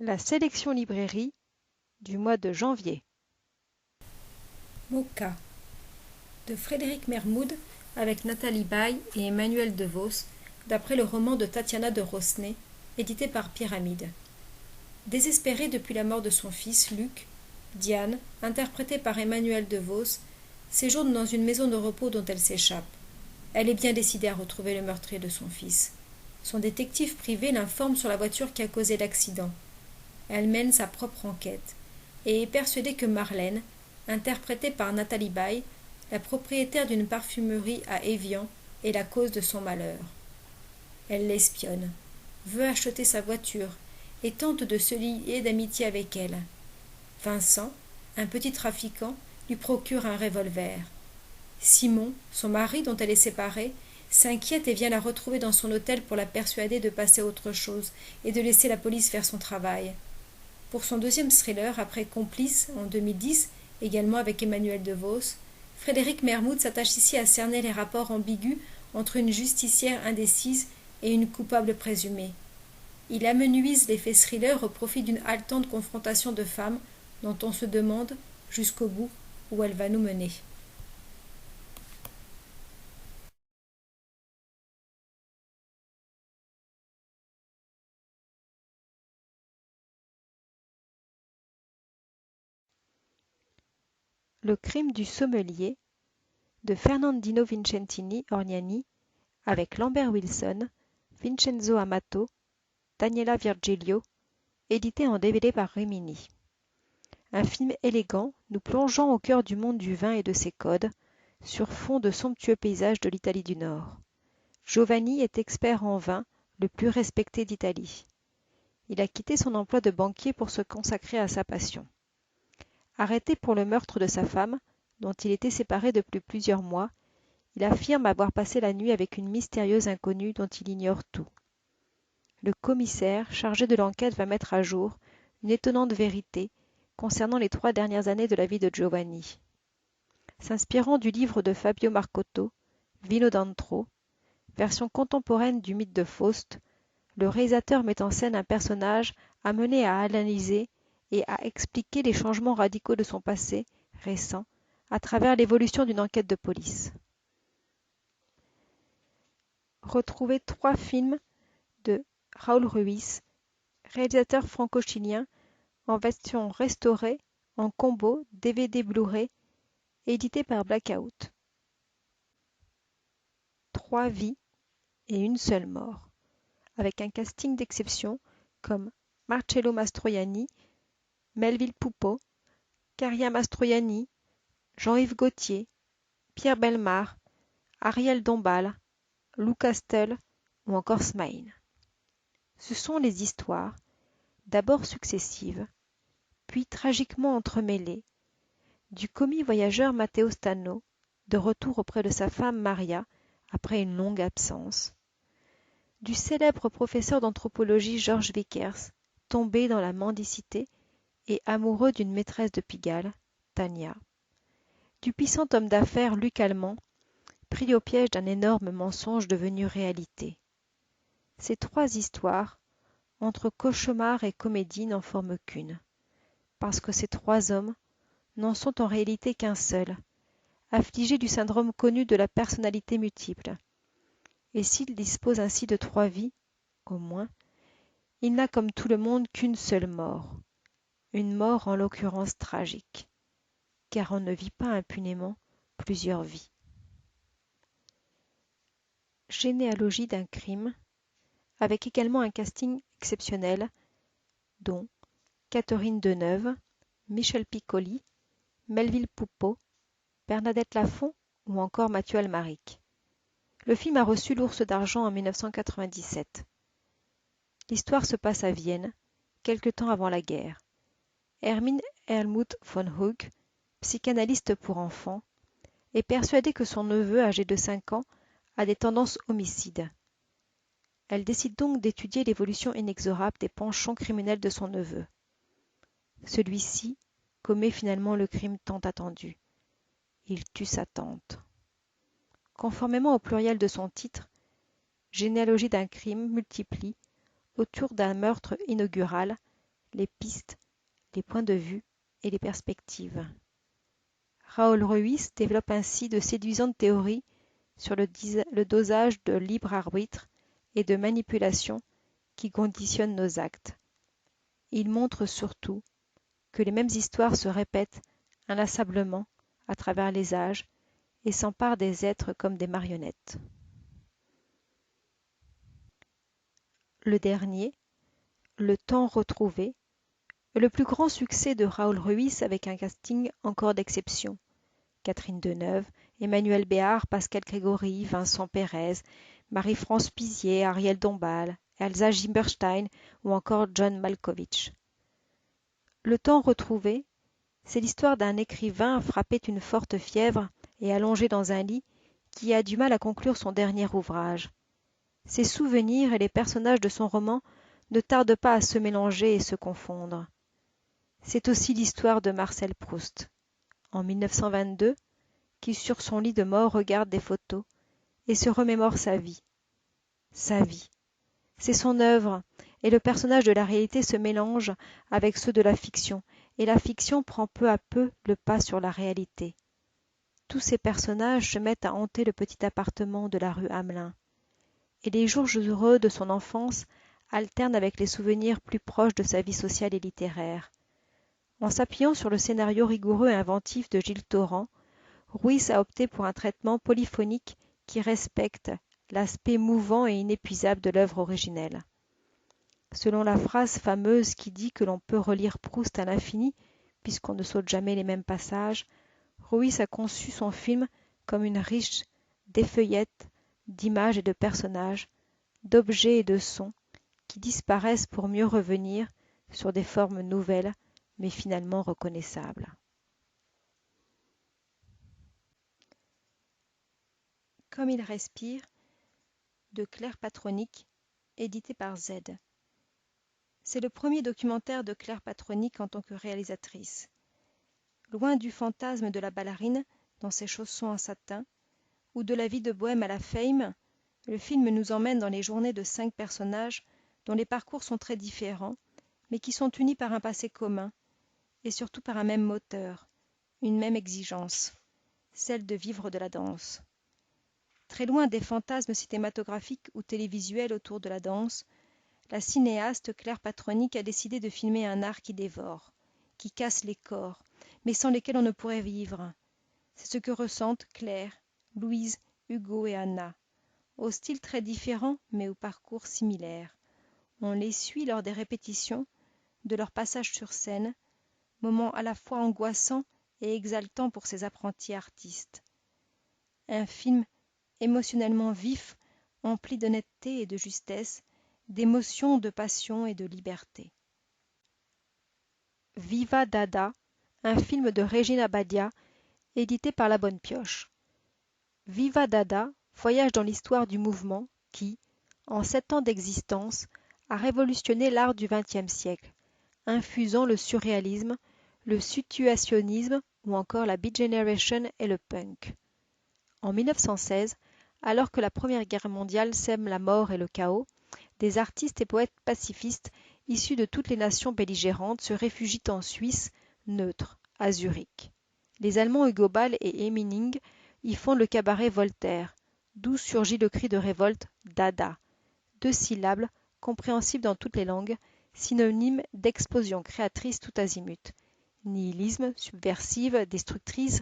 La sélection librairie du mois de janvier. Moka de Frédéric Mermoud avec Nathalie Baye et Emmanuel DeVos, d'après le roman de Tatiana de Rosnay, édité par Pyramide. Désespérée depuis la mort de son fils, Luc, Diane, interprétée par Emmanuel DeVos, séjourne dans une maison de repos dont elle s'échappe. Elle est bien décidée à retrouver le meurtrier de son fils. Son détective privé l'informe sur la voiture qui a causé l'accident. Elle mène sa propre enquête et est persuadée que Marlène, interprétée par Nathalie Baye, la propriétaire d'une parfumerie à Évian, est la cause de son malheur. Elle l'espionne, veut acheter sa voiture et tente de se lier d'amitié avec elle. Vincent, un petit trafiquant, lui procure un revolver. Simon, son mari dont elle est séparée, s'inquiète et vient la retrouver dans son hôtel pour la persuader de passer à autre chose et de laisser la police faire son travail. Pour son deuxième thriller, après Complice, en 2010, également avec Emmanuel DeVos, Frédéric Mermoud s'attache ici à cerner les rapports ambigus entre une justicière indécise et une coupable présumée. Il amenuise l'effet thriller au profit d'une haletante confrontation de femmes dont on se demande, jusqu'au bout, où elle va nous mener. Le crime du sommelier de Fernandino Vincentini Orgnani avec Lambert Wilson, Vincenzo Amato, Daniela Virgilio, édité en DVD par Rimini. Un film élégant nous plongeant au cœur du monde du vin et de ses codes, sur fond de somptueux paysages de l'Italie du Nord. Giovanni est expert en vin, le plus respecté d'Italie. Il a quitté son emploi de banquier pour se consacrer à sa passion. Arrêté pour le meurtre de sa femme, dont il était séparé depuis plusieurs mois, il affirme avoir passé la nuit avec une mystérieuse inconnue dont il ignore tout. Le commissaire, chargé de l'enquête, va mettre à jour une étonnante vérité concernant les 3 dernières années de la vie de Giovanni. S'inspirant du livre de Fabio Marcotto, Vino dentro, version contemporaine du mythe de Faust, le réalisateur met en scène un personnage amené à analyser et à expliquer les changements radicaux de son passé récent à travers l'évolution d'une enquête de police. Retrouvez 3 films de Raúl Ruiz, réalisateur franco-chilien, en version restaurée, en combo DVD Blu-ray, édité par Blackout. 3 vies et une seule mort, avec un casting d'exception comme Marcello Mastroianni, Melville Poupeau, Caria Mastroianni, Jean-Yves Gaultier, Pierre Bellemare, Ariel Dombal, Lou Castel ou encore Smaïn. Ce sont les histoires, d'abord successives, puis tragiquement entremêlées, du commis voyageur Matteo Stano, de retour auprès de sa femme Maria après une longue absence, du célèbre professeur d'anthropologie Georges Vickers, tombé dans la mendicité et amoureux d'une maîtresse de Pigalle, Tania, du puissant homme d'affaires Luc Allemand, pris au piège d'un énorme mensonge devenu réalité. Ces 3 histoires, entre cauchemar et comédie, n'en forment qu'une, parce que ces 3 hommes n'en sont en réalité qu'un seul, affligés du syndrome connu de la personnalité multiple. Et s'il dispose ainsi de 3 vies, au moins, il n'a comme tout le monde qu'une seule mort, une mort en l'occurrence tragique, car on ne vit pas impunément plusieurs vies. Généalogie d'un crime, avec également un casting exceptionnel, dont Catherine Deneuve, Michel Piccoli, Melville Poupeau, Bernadette Lafont ou encore Mathieu Almaric. Le film a reçu l'Ours d'argent en 1997. L'histoire se passe à Vienne, quelque temps avant la guerre. Hermine Helmut von Hug, psychanalyste pour enfants, est persuadée que son neveu, âgé de 5 ans, a des tendances homicides. Elle décide donc d'étudier l'évolution inexorable des penchants criminels de son neveu. Celui-ci commet finalement le crime tant attendu. Il tue sa tante. Conformément au pluriel de son titre, Généalogie d'un crime multiplie, autour d'un meurtre inaugural, les pistes, les points de vue et les perspectives. Raoul Ruiz développe ainsi de séduisantes théories sur le dosage de libre arbitre et de manipulation qui conditionnent nos actes. Il montre surtout que les mêmes histoires se répètent inlassablement à travers les âges et s'emparent des êtres comme des marionnettes. Le dernier, Le temps retrouvé, est le plus grand succès de Raoul Ruiz avec un casting encore d'exception. Catherine Deneuve, Emmanuel Béard, Pascal Grégory, Vincent Pérez, Marie-France Pizier, Ariel Dombal, Elsa Zimmerstein ou encore John Malkovich. Le temps retrouvé, c'est l'histoire d'un écrivain frappé d'une forte fièvre et allongé dans un lit qui a du mal à conclure son dernier ouvrage. Ses souvenirs et les personnages de son roman ne tardent pas à se mélanger et se confondre. C'est aussi l'histoire de Marcel Proust, en 1922, qui sur son lit de mort regarde des photos et se remémore sa vie. Sa vie. C'est son œuvre, et le personnage de la réalité se mélange avec ceux de la fiction, et la fiction prend peu à peu le pas sur la réalité. Tous ces personnages se mettent à hanter le petit appartement de la rue Hamelin, et les jours heureux de son enfance alternent avec les souvenirs plus proches de sa vie sociale et littéraire. En s'appuyant sur le scénario rigoureux et inventif de Gilles Thorand, Ruiz a opté pour un traitement polyphonique qui respecte l'aspect mouvant et inépuisable de l'œuvre originelle. Selon la phrase fameuse qui dit que l'on peut relire Proust à l'infini puisqu'on ne saute jamais les mêmes passages, Ruiz a conçu son film comme une riche défeuillette d'images et de personnages, d'objets et de sons qui disparaissent pour mieux revenir sur des formes nouvelles mais finalement reconnaissables. Comme il respire, de Claire Patronic, édité par Z. C'est le premier documentaire de Claire Patronic en tant que réalisatrice. Loin du fantasme de la ballerine dans ses chaussons en satin, ou de la vie de bohème à la Fame, le film nous emmène dans les journées de 5 personnages dont les parcours sont très différents, mais qui sont unis par un passé commun, et surtout par un même moteur, une même exigence, celle de vivre de la danse. Très loin des fantasmes cinématographiques ou télévisuels autour de la danse, la cinéaste Claire Patronic a décidé de filmer un art qui dévore, qui casse les corps, mais sans lesquels on ne pourrait vivre. C'est ce que ressentent Claire, Louise, Hugo et Anna, au style très différent mais au parcours similaire. On les suit lors des répétitions, de leur passage sur scène, moment à la fois angoissant et exaltant pour ces apprentis artistes. Un film émotionnellement vif, empli d'honnêteté et de justesse, d'émotion, de passion et de liberté. Viva Dada, un film de Regina Badia, édité par La Bonne Pioche. Viva Dada voyage dans l'histoire du mouvement qui, en 7 ans d'existence, a révolutionné l'art du XXe siècle, infusant le surréalisme, le situationnisme ou encore la Beat Generation et le punk. En 1916, alors que la Première Guerre mondiale sème la mort et le chaos, des artistes et poètes pacifistes issus de toutes les nations belligérantes se réfugient en Suisse, neutre, à Zurich. Les Allemands Hugo Ball et Heming y fondent le cabaret Voltaire, d'où surgit le cri de révolte « Dada », 2 syllabes compréhensibles dans toutes les langues, synonyme d'explosion créatrice tout azimut. Nihilisme, subversive, destructrice,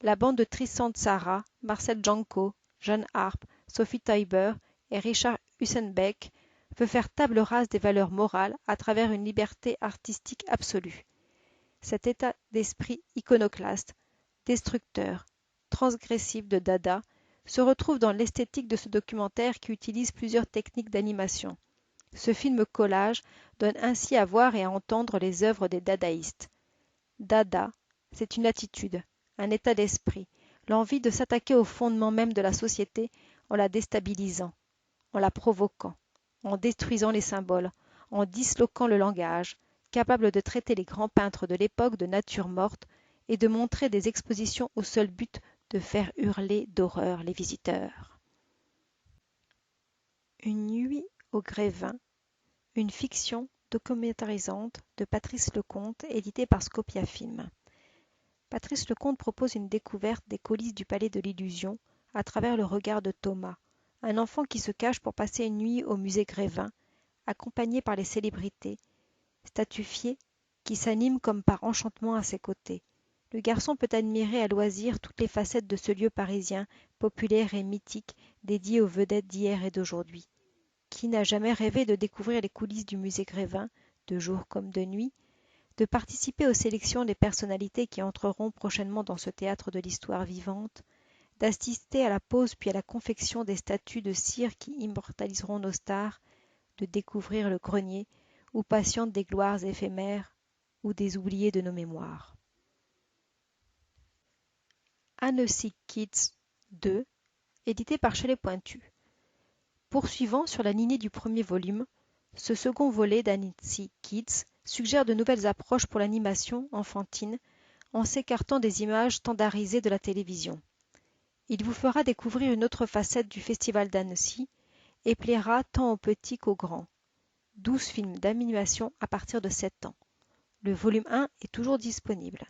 la bande de Tristan Tzara, Marcel Janco, Jeanne Arp, Sophie Teuber et Richard Hussenbeck veut faire table rase des valeurs morales à travers une liberté artistique absolue. Cet état d'esprit iconoclaste, destructeur, transgressif de Dada se retrouve dans l'esthétique de ce documentaire qui utilise plusieurs techniques d'animation. Ce film collage donne ainsi à voir et à entendre les œuvres des dadaïstes. Dada, c'est une attitude, un état d'esprit, l'envie de s'attaquer au fondement même de la société en la déstabilisant, en la provoquant, en détruisant les symboles, en disloquant le langage, capable de traiter les grands peintres de l'époque de nature morte et de montrer des expositions au seul but de faire hurler d'horreur les visiteurs. Une nuit au Grévin, une fiction documentarisante de Patrice Lecomte, éditée par Scopia Film. Patrice Lecomte propose une découverte des coulisses du Palais de l'Illusion à travers le regard de Thomas, un enfant qui se cache pour passer une nuit au musée Grévin, accompagné par les célébrités, statufiées, qui s'animent comme par enchantement à ses côtés. Le garçon peut admirer à loisir toutes les facettes de ce lieu parisien, populaire et mythique, dédié aux vedettes d'hier et d'aujourd'hui. Qui n'a jamais rêvé de découvrir les coulisses du musée Grévin, de jour comme de nuit, de participer aux sélections des personnalités qui entreront prochainement dans ce théâtre de l'histoire vivante, d'assister à la pose puis à la confection des statues de cire qui immortaliseront nos stars, de découvrir le grenier où patientent des gloires éphémères ou des oubliés de nos mémoires. Annecy Kids 2, édité par Chez les Pointus. Poursuivant sur la lignée du premier volume, ce second volet d'Annecy Kids suggère de nouvelles approches pour l'animation enfantine en s'écartant des images standardisées de la télévision. Il vous fera découvrir une autre facette du Festival d'Annecy et plaira tant aux petits qu'aux grands. 12 films d'animation à partir de 7 ans. Le volume 1 est toujours disponible.